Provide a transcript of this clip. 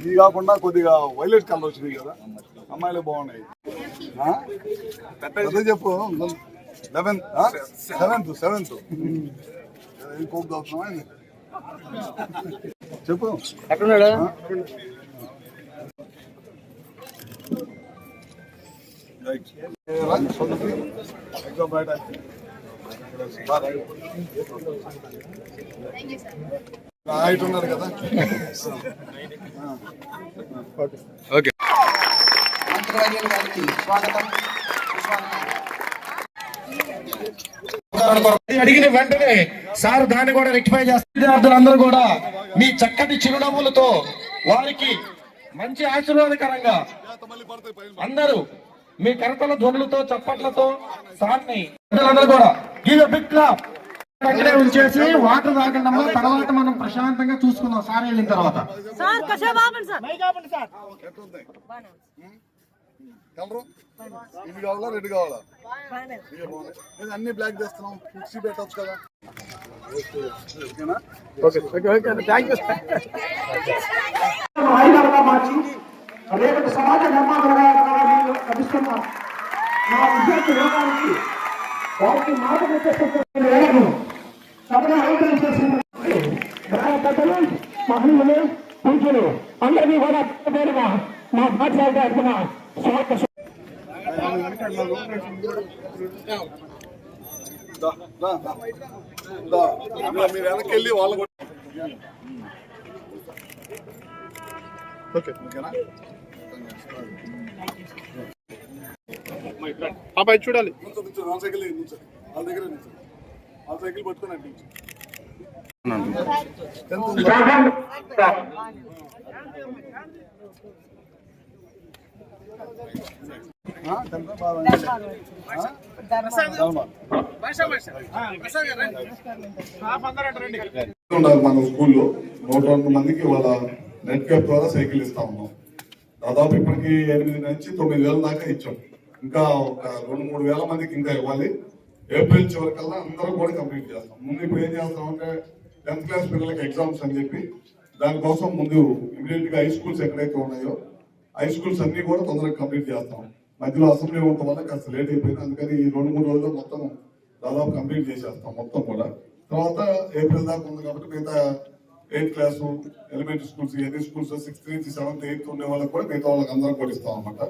ఇవి కాకుండా కొద్దిగా వైలెట్ కలర్ వచ్చినాయి కదా, అమ్మాయిలు బాగున్నాయి. పెద్ద చెప్పు. 7th కోక్ అవుతున్నావా చెప్పు. ఎక్కడున్నాడు? బయట హైట్ ఉన్నారు కదా. ఓకే. అడిగిన వెంటనే సార్ దాన్ని కూడా రెక్టిఫై చేస్తారు. విద్యార్థులందరూ కూడా మీ చక్కటి చిరునవ్వులతో వారికి మంచి ఆశీర్వాదకరంగా అందరూ మీ కరతల ధ్వనులతో చప్పట్లతో సార్ని అందరూ కూడా గివ్ ఎ బిగ్ క్లాప్. అక్కడే ఉంచేసి వాటర్ తాగండి, తర్వాత మనం ప్రశాంతంగా చూసుకుందాం సార్ వెళ్ళిన తర్వాత. ఇది కావాలా రెడ్ కావాలా? అన్ని బ్లాక్ చేస్తున్నాం, మిక్సీ పెట్టచ్చు కదా. సమాజ నిర్మాణంగా లభిస్తున్నాం. నా విద్యార్థి యోగానికి వారికి మార్గదర్శకులు సభను ఆలోచన చేసిన పెద్దలు, మహిళలు, పూజలు అందరినీ కూడా పేరుగా మా పాఠశాల తరఫున స్వాగతం. మీరు వెనకెళ్ళి వాళ్ళు అబ్బాయి చూడాలి. వాళ్ళ సైకిల్ వాళ్ళ దగ్గర వాళ్ళ సైకిల్ పట్టుకుని మన స్కూల్లో 102 మందికి వాళ్ళ నెట్ క్యాప్ ద్వారా సైకిల్ ఇస్తా ఉన్నాం. దాదాపు ఇప్పటికి 8 నుంచి 9 వేల దాకా ఇచ్చాం. ఇంకా ఒక 2-3 వేల మందికి ఇంకా ఇవ్వాలి. ఏప్రిల్ చివరికల్లా అందరూ కూడా కంప్లీట్ చేస్తాం. ముందు ఇప్పుడు ఏం చేస్తామంటే 10th క్లాస్ పిల్లలకి ఎగ్జామ్స్ అని చెప్పి దానికోసం ముందు ఇమీడియట్ గా హై స్కూల్స్ ఎక్కడైతే ఉన్నాయో హై స్కూల్స్ అన్ని కూడా తొందరగా కంప్లీట్ చేస్తాం. మధ్యలో అసెంబ్లీ ఉండటం వల్ల కాస్త లేట్ అయిపోయింది. అందుకని ఈ 2-3 రోజుల్లో మొత్తం దాదాపు కంప్లీట్ చేసేస్తాం మొత్తం కూడా. తర్వాత ఏప్రిల్ దాకా ఉంది కాబట్టి మిగతా 8th క్లాసు ఎలిమెంటరీ స్కూల్స్, ఎన్ని స్కూల్స్ 6th నుంచి 7th 8th ఉండే వాళ్ళకి కూడా మిగతా వాళ్ళకి అందరం కూడా ఇస్తాం అన్నమాట.